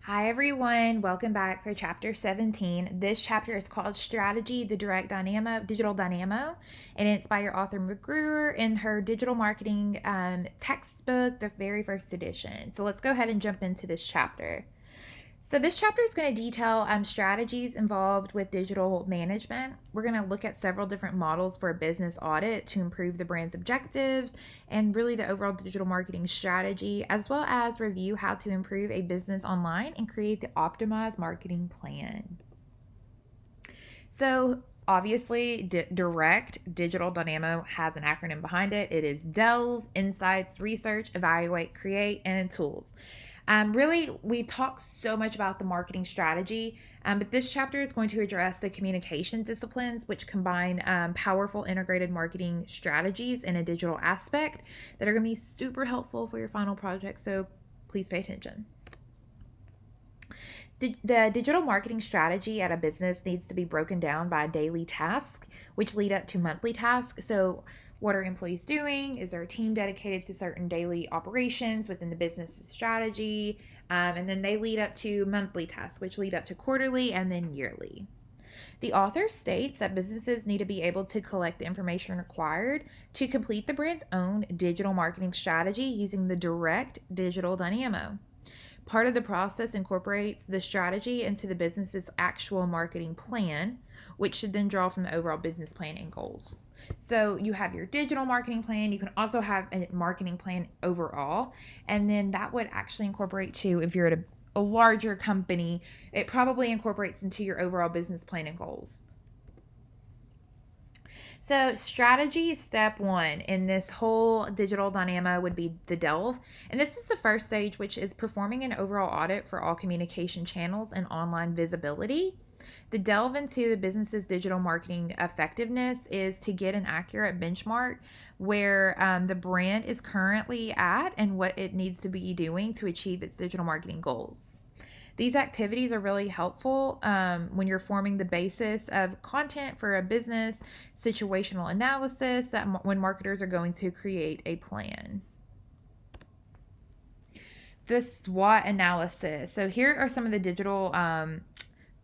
Hi, everyone. Welcome back for chapter 17. This chapter is called Strategy, the Direct Dynamo, Digital Dynamo, and it's by your author McGruer in her digital marketing textbook, the very first edition. So let's go ahead and jump into this chapter. So, this chapter is going to detail strategies involved with digital management. We're going to look at several different models for a business audit to improve the brand's objectives and really the overall digital marketing strategy, as well as review how to improve a business online and create the optimized marketing plan. So, obviously, Direct Digital Dynamo has an acronym behind it. It is Delve, Insights, Research, Evaluate, Create, and Tools. Really, we talk so much about the marketing strategy, but this chapter is going to address the communication disciplines, which combine powerful integrated marketing strategies in a digital aspect that are going to be super helpful for your final project. So please pay attention. The digital marketing strategy at a business needs to be broken down by daily tasks, which lead up to monthly tasks. So, what are employees doing? Is there a team dedicated to certain daily operations within the business strategy? And then they lead up to monthly tasks, which lead up to quarterly and then yearly. The author states that businesses need to be able to collect the information required to complete the brand's own digital marketing strategy using the direct digital dynamo. Part of the process incorporates the strategy into the business's actual marketing plan, which should then draw from the overall business plan and goals. So you have your digital marketing plan. You can also have a marketing plan overall. And then that would actually incorporate to, if you're at a larger company, it probably incorporates into your overall business plan and goals. So, strategy step one in this whole digital dynamo would be the delve. And this is the first stage, which is performing an overall audit for all communication channels and online visibility. The delve into the business's digital marketing effectiveness is to get an accurate benchmark where the brand is currently at and what it needs to be doing to achieve its digital marketing goals. These activities are really helpful when you're forming the basis of content for a business, situational analysis, that when marketers are going to create a plan. The SWOT analysis. So here are some of the digital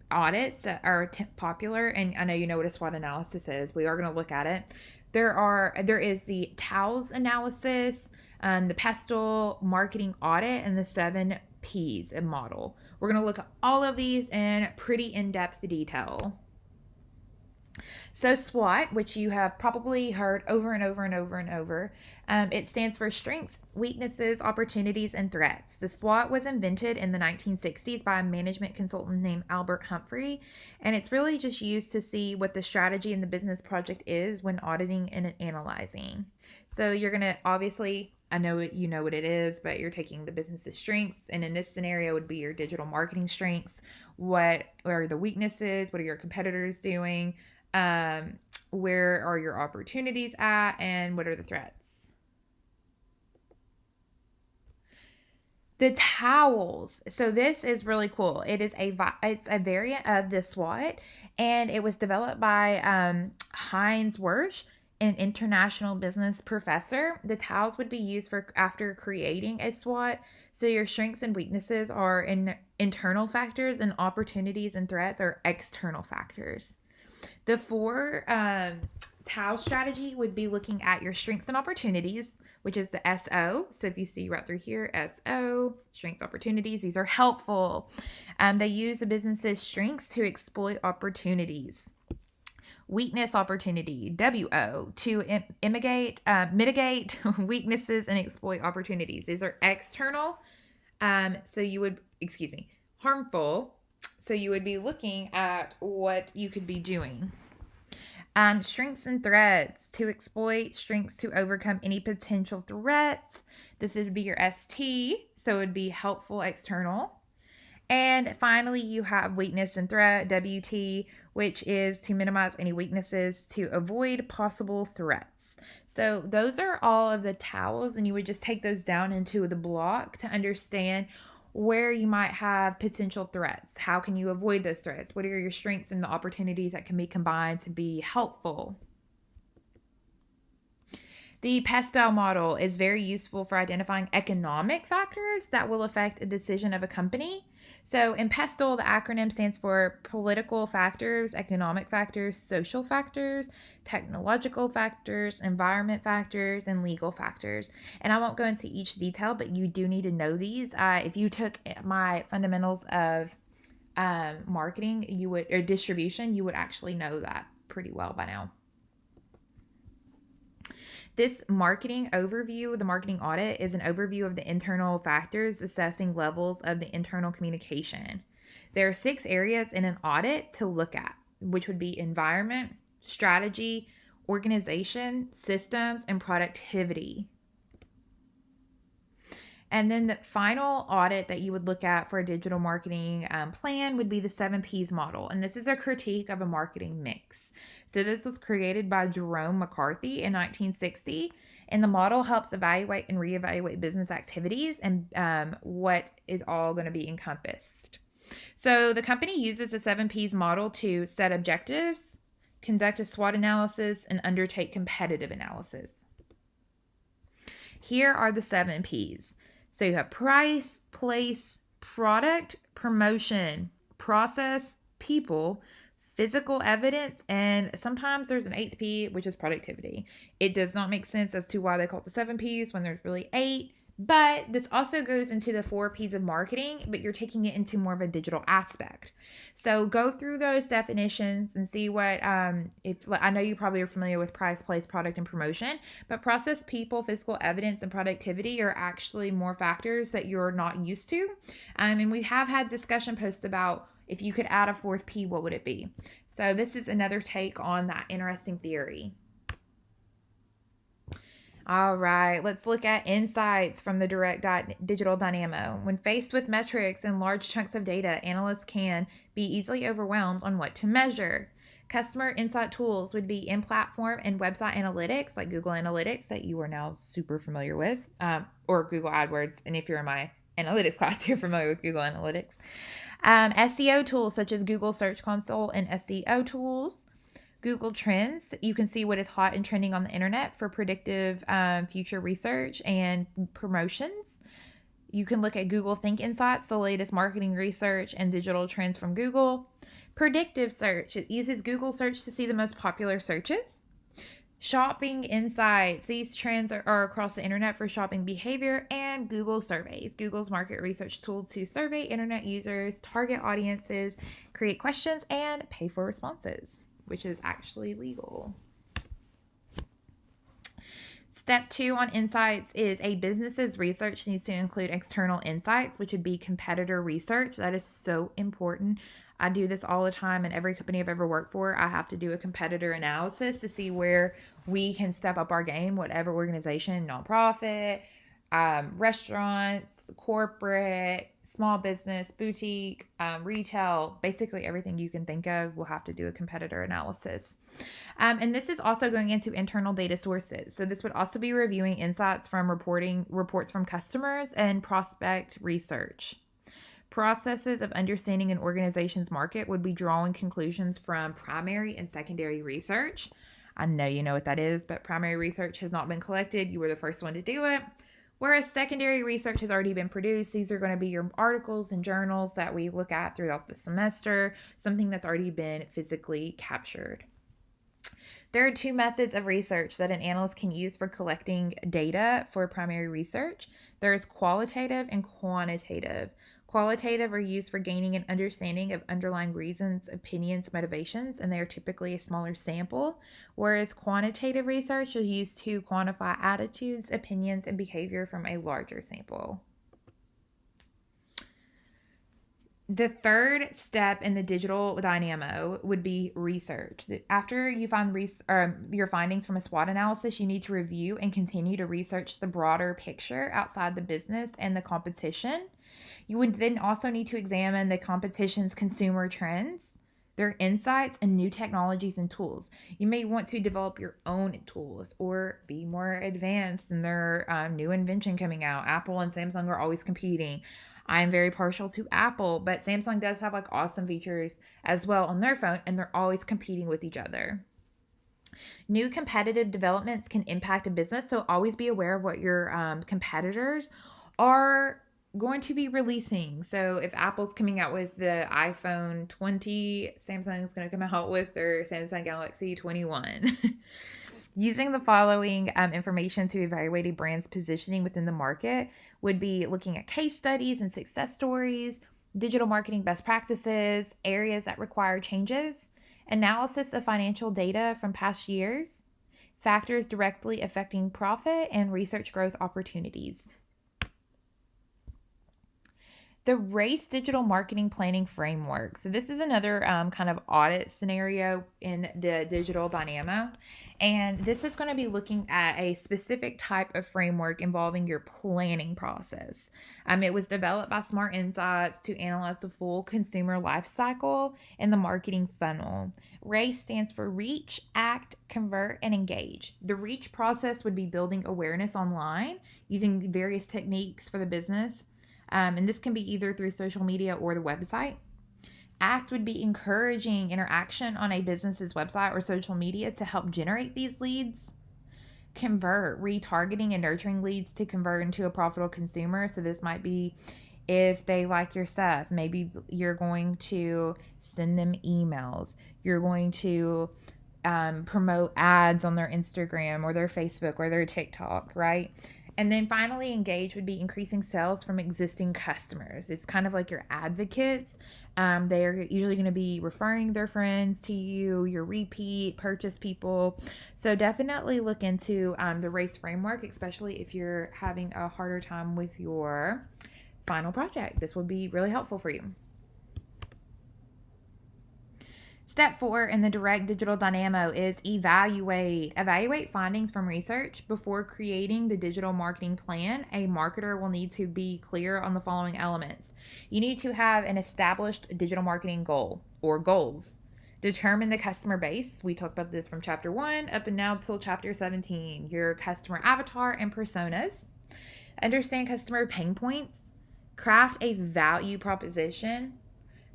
audits that are popular, and I know you know what a SWOT analysis is. We are going to look at it. There is the TOWS analysis, the PESTLE marketing audit, and the 7Ps model. We're going to look at all of these in pretty in-depth detail. So SWOT, which you have probably heard over and over and over and over, it stands for strengths, weaknesses, opportunities, and threats. The SWOT was invented in the 1960s by a management consultant named Albert Humphrey, and it's really just used to see what the strategy in the business project is when auditing and analyzing. So you're going to obviously, I know you know what it is, but you're taking the business's strengths, and in this scenario would be your digital marketing strengths. What are the weaknesses? What are your competitors doing? Where are your opportunities at, and what are the threats? The towels. So this is really cool. It's a variant of the SWOT, and it was developed by Heinz Wersch, an international business professor. The towels would be used for after creating a SWOT. So your strengths and weaknesses are internal factors, and opportunities and threats are external factors. The four towel strategy would be looking at your strengths and opportunities, which is the SO. So if you see right through here, SO, strengths, opportunities, these are helpful. They use the business's strengths to exploit opportunities. Weakness opportunity, WO, to mitigate weaknesses and exploit opportunities. These are external. Harmful. So you would be looking at what you could be doing. Strengths and threats, to exploit strengths to overcome any potential threats. This would be your ST, so it would be helpful external. And finally, you have weakness and threat, WT, which is to minimize any weaknesses to avoid possible threats. So those are all of the towels, and you would just take those down into the block to understand where you might have potential threats. How can you avoid those threats? What are your strengths and the opportunities that can be combined to be helpful? The PESTEL model is very useful for identifying economic factors that will affect a decision of a company. So in PESTEL, the acronym stands for political factors, economic factors, social factors, technological factors, environment factors, and legal factors. And I won't go into each detail, but you do need to know these. If you took my fundamentals of marketing, you would, or distribution, you would actually know that pretty well by now. This marketing overview, the marketing audit, is an overview of the internal factors assessing levels of the internal communication. There are 6 areas in an audit to look at, which would be environment, strategy, organization, systems, and productivity. And then the final audit that you would look at for a digital marketing plan would be the 7 Ps model. And this is a critique of a marketing mix. So this was created by Jerome McCarthy in 1960. And the model helps evaluate and reevaluate business activities and what is all going to be encompassed. So the company uses the 7 Ps model to set objectives, conduct a SWOT analysis, and undertake competitive analysis. Here are the 7 Ps. So you have price, place, product, promotion, process, people, physical evidence, and sometimes there's an 8th P, which is productivity. It does not make sense as to why they call it the 7 Ps when there's really 8. But this also goes into the 4 Ps of marketing, but you're taking it into more of a digital aspect. So go through those definitions and see what, if I know you probably are familiar with price, place, product, and promotion, but process, people, physical evidence, and productivity are actually more factors that you're not used to. And we have had discussion posts about if you could add a 4th P, what would it be? So this is another take on that interesting theory. All right, let's look at insights from the Direct Digital Dynamo. When faced with metrics and large chunks of data, analysts can be easily overwhelmed on what to measure. Customer insight tools would be in-platform and website analytics, like Google Analytics, that you are now super familiar with, or Google AdWords. And if you're in my analytics class, you're familiar with Google Analytics. SEO tools such as Google Search Console and SEO tools. Google Trends, you can see what is hot and trending on the internet for predictive future research and promotions. You can look at Google Think Insights, the latest marketing research and digital trends from Google. Predictive search, it uses Google search to see the most popular searches. Shopping insights, these trends are across the internet for shopping behavior. And Google surveys, Google's market research tool to survey internet users, target audiences, create questions, and pay for responses, which is actually legal. Step 2 on insights is a business's research needs to include external insights, which would be competitor research. That is so important. I do this all the time in every company I've ever worked for. I have to do a competitor analysis to see where we can step up our game, whatever organization, nonprofit, restaurants, corporate, small business, boutique, retail, basically everything you can think of, we'll have to do a competitor analysis. And this is also going into internal data sources. So this would also be reviewing insights from reports from customers and prospect research. Processes of understanding an organization's market would be drawing conclusions from primary and secondary research. I know you know what that is, but primary research has not been collected. You were the first one to do it. Whereas secondary research has already been produced. These are going to be your articles and journals that we look at throughout the semester, something that's already been physically captured. There are 2 methods of research that an analyst can use for collecting data for primary research. There is qualitative and quantitative. Qualitative are used for gaining an understanding of underlying reasons, opinions, motivations, and they are typically a smaller sample, whereas quantitative research is used to quantify attitudes, opinions, and behavior from a larger sample. The third step in the digital dynamo would be research. After you find your findings from a SWOT analysis, you need to review and continue to research the broader picture outside the business and the competition. You would then also need to examine the competition's consumer trends, their insights, and new technologies and tools. You may want to develop your own tools or be more advanced in their new invention coming out. Apple and Samsung are always competing. I'm very partial to Apple, but Samsung does have like awesome features as well on their phone, and they're always competing with each other. New competitive developments can impact a business, so always be aware of what your competitors are going to be releasing. So if Apple's coming out with the iPhone 20, Samsung's going to come out with their Samsung Galaxy 21. Using the following information to evaluate a brand's positioning within the market would be looking at case studies and success stories, digital marketing best practices, areas that require changes, analysis of financial data from past years, factors directly affecting profit, and research growth opportunities. The RACE Digital Marketing Planning Framework. So this is another kind of audit scenario in the Digital Dynamo. And this is going to be looking at a specific type of framework involving your planning process. It was developed by Smart Insights to analyze the full consumer life cycle and the marketing funnel. RACE stands for Reach, Act, Convert, and Engage. The Reach process would be building awareness online using various techniques for the business. And this can be either through social media or the website. Act would be encouraging interaction on a business's website or social media to help generate these leads. Convert, retargeting and nurturing leads to convert into a profitable consumer. So this might be if they like your stuff. Maybe you're going to send them emails. You're going to promote ads on their Instagram or their Facebook or their TikTok, right? And then finally, engage would be increasing sales from existing customers. It's kind of like your advocates. They are usually going to be referring their friends to you, your repeat purchase people. So definitely look into the RACE framework, especially if you're having a harder time with your final project. This would be really helpful for you. Step 4 in the Direct Digital Dynamo is evaluate. Evaluate findings from research. Before creating the digital marketing plan, a marketer will need to be clear on the following elements. You need to have an established digital marketing goal or goals. Determine the customer base. We talked about this from chapter 1 up and now till chapter 17. Your customer avatar and personas. Understand customer pain points. Craft a value proposition.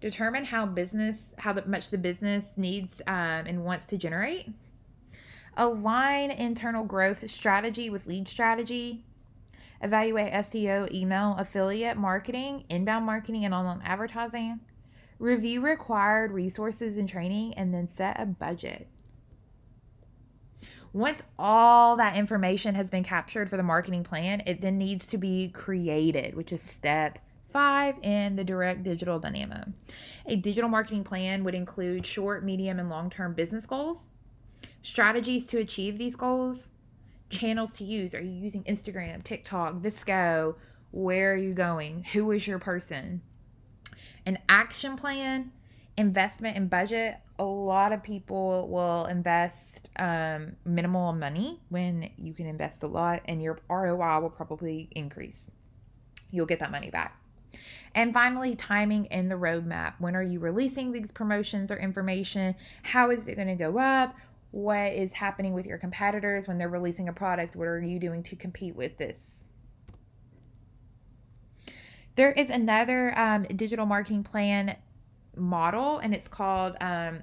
Determine how much the business needs and wants to generate. Align internal growth strategy with lead strategy. Evaluate SEO, email, affiliate marketing, inbound marketing, and online advertising. Review required resources and training, and then set a budget. Once all that information has been captured for the marketing plan, it then needs to be created, which is step 5 in the Direct Digital Dynamo. A digital marketing plan would include short, medium, and long-term business goals, strategies to achieve these goals, channels to use. Are you using Instagram, TikTok, VSCO? Where are you going? Who is your person? An action plan, investment and budget. A lot of people will invest minimal money when you can invest a lot, and your ROI will probably increase. You'll get that money back. And finally, timing and the roadmap. When are you releasing these promotions or information? How is it going to go up? What is happening with your competitors when they're releasing a product? What are you doing to compete with this? There is another digital marketing plan model, and it's called, I'm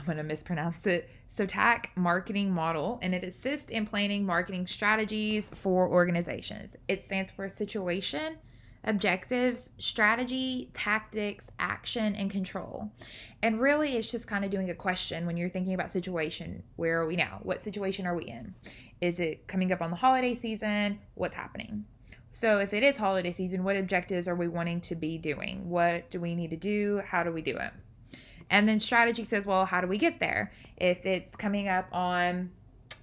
going to mispronounce it, SOTAC marketing model, and it assists in planning marketing strategies for organizations. It stands for situation, objectives, strategy, tactics, action, and control. And really, it's just kind of doing a question when you're thinking about situation. Where are we now? What situation are we in? Is it coming up on the holiday season? What's happening? So if it is holiday season, what objectives are we wanting to be doing? What do we need to do? How do we do it? And then strategy says, well, how do we get there? If it's coming up on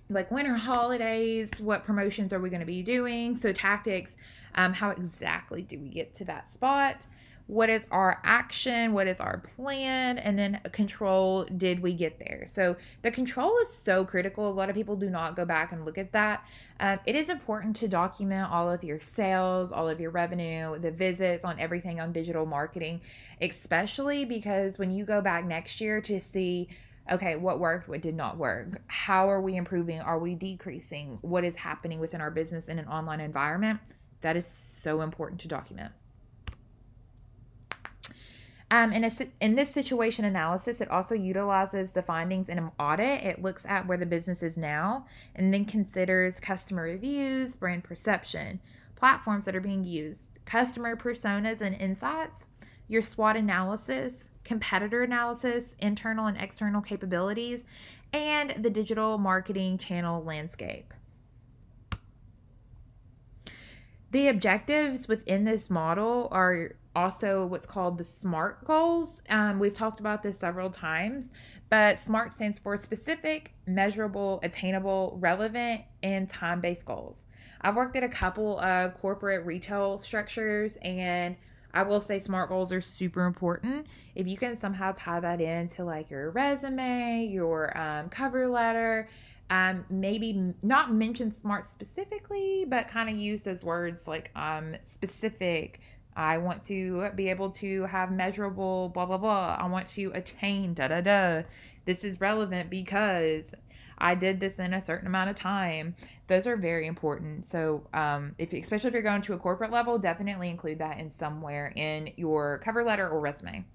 like winter holidays, what promotions are we going to be doing? So tactics, how exactly do we get to that spot? What is our action? What is our plan? And then control, did we get there? So the control is so critical. A lot of people do not go back and look at that. It is important to document all of your sales, all of your revenue, the visits on everything on digital marketing, especially because when you go back next year to see, okay, what worked, what did not work? How are we improving? Are we decreasing? What is happening within our business in an online environment? That is so important to document. In this situation analysis, it also utilizes the findings in an audit. It looks at where the business is now and then considers customer reviews, brand perception, platforms that are being used, customer personas and insights, your SWOT analysis, competitor analysis, internal and external capabilities, and the digital marketing channel landscape. The objectives within this model are also what's called the SMART goals. We've talked about this several times, but SMART stands for specific, measurable, attainable, relevant, and time based goals. I've worked at a couple of corporate retail structures, and I will say SMART goals are super important. If you can somehow tie that into like your resume, your cover letter, maybe not mention SMART specifically, but kind of use those words like specific. I want to be able to have measurable blah blah blah. I want to attain da da da. This is relevant because I did this in a certain amount of time. Those are very important. So, if especially if you're going to a corporate level, definitely include that in somewhere in your cover letter or resume.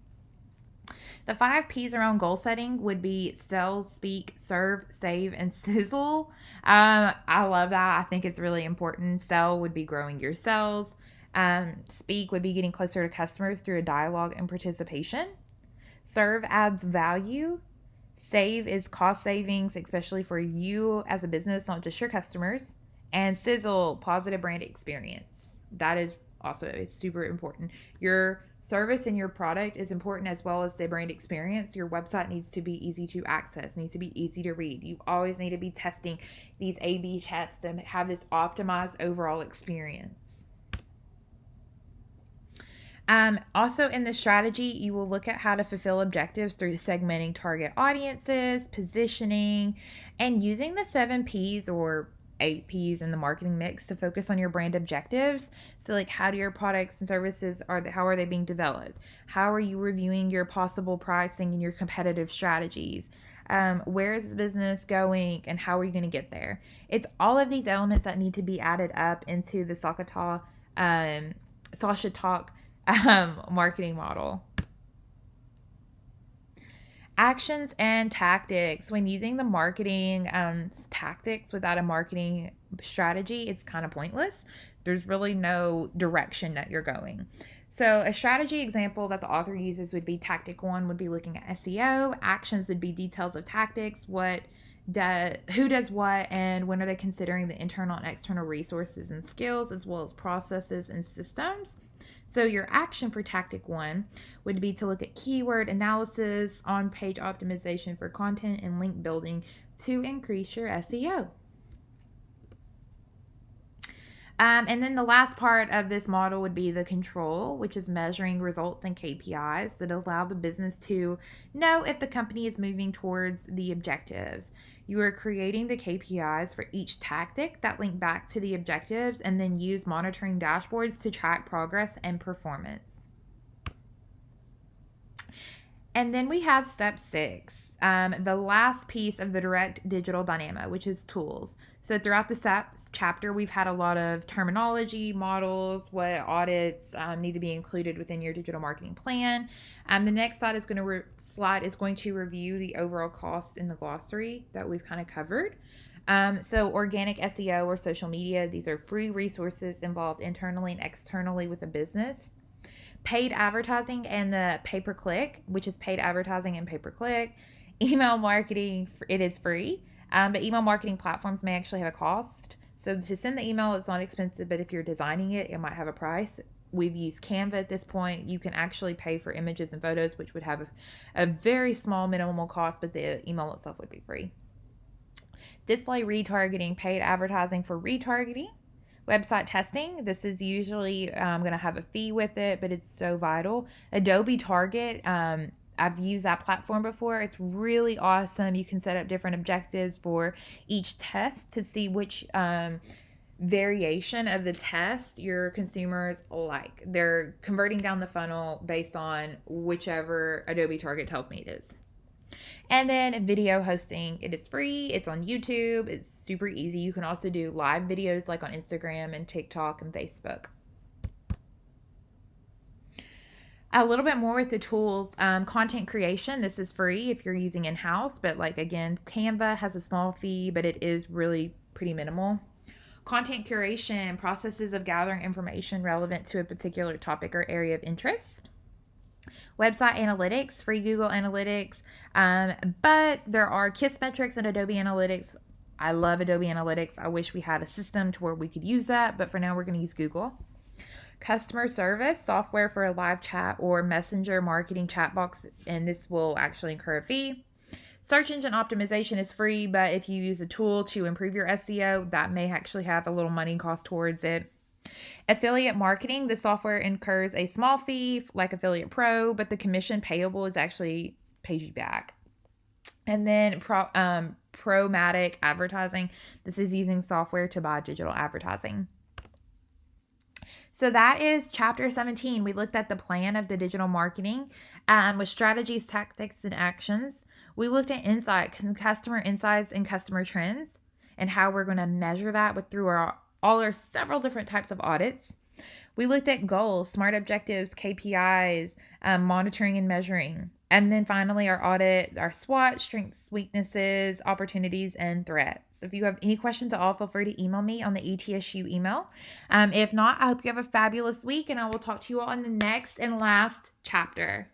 The 5 P's around goal setting would be sell, speak, serve, save, and sizzle. I love that. I think it's really important. Sell would be growing your sales. Speak would be getting closer to customers through a dialogue and participation. Serve adds value. Save is cost savings, especially for you as a business, not just your customers. And sizzle, positive brand experience. That is also super important. Your service and your product is important as well as the brand experience. Your website needs to be easy to access, needs to be easy to read. You always need to be testing these A/B tests and have this optimized overall experience. Also, in the strategy, you will look at how to fulfill objectives through segmenting target audiences, positioning, and using the 7 P's or 8 P's in the marketing mix to focus on your brand objectives. So, like, how do your products and services how are they being developed? How are you reviewing your possible pricing and your competitive strategies? Where is the business going, and how are you going to get there? It's all of these elements that need to be added up into the Sasha Talk marketing model. Actions and tactics. When using the marketing tactics without a marketing strategy, it's kind of pointless. There's really no direction that you're going. So a strategy example that the author uses would be tactic 1 would be looking at SEO. Actions would be details of tactics, who does what, and when are they considering the internal and external resources and skills, as well as processes and systems. So your action for tactic 1 would be to look at keyword analysis, on-page optimization for content, and link building to increase your SEO. And then the last part of this model would be the control, which is measuring results and KPIs that allow the business to know if the company is moving towards the objectives. You are creating the KPIs for each tactic that link back to the objectives and then use monitoring dashboards to track progress and performance. And then we have step 6, the last piece of the direct digital dynamo, which is tools. So throughout the chapter, we've had a lot of terminology, models, what audits need to be included within your digital marketing plan. The next slide is going to review the overall cost in the glossary that we've kind of covered. So organic SEO or social media, these are free resources involved internally and externally with a business. Paid advertising and the pay-per-click, which is paid advertising and pay-per-click. Email marketing, it is free, but email marketing platforms may actually have a cost. So to send the email, it's not expensive, but if you're designing it, it might have a price. We've used Canva at this point. You can actually pay for images and photos, which would have a very small minimal cost, but the email itself would be free. Display retargeting, paid advertising for retargeting. Website testing, this is usually going to have a fee with it, but it's so vital. Adobe Target, I've used that platform before. It's really awesome. You can set up different objectives for each test to see which variation of the test your consumers like. They're converting down the funnel based on whichever Adobe Target tells me it is. And then video hosting, it is free. It's on YouTube. It's super easy. You can also do live videos like on Instagram and TikTok and Facebook. A little bit more with the tools. Content creation, this is free if you're using in-house, but like again, Canva has a small fee, but it is really pretty minimal. Content curation, processes of gathering information relevant to a particular topic or area of interest. Website analytics, free Google Analytics, but there are Kissmetrics and Adobe Analytics. I love Adobe Analytics. I wish we had a system to where we could use that, but for now we're going to use Google. Customer service, software for a live chat or messenger marketing chat box, and this will actually incur a fee. Search engine optimization is free, but if you use a tool to improve your SEO, that may actually have a little money cost towards it. Affiliate marketing, the software incurs a small fee like Affiliate Pro, but the commission payable is actually pays you back. And then Promatic advertising, this is using software to buy digital advertising. So that is chapter 17. We looked at the plan of the digital marketing with strategies, tactics, and actions. We looked at insight, customer insights, and customer trends, and how we're going to measure that through all our several different types of audits. We looked at goals, SMART objectives, KPIs, monitoring and measuring. And then finally, our audit, our SWOT, strengths, weaknesses, opportunities, and threats. So if you have any questions at all, feel free to email me on the ETSU email. If not, I hope you have a fabulous week, and I will talk to you all in the next and last chapter.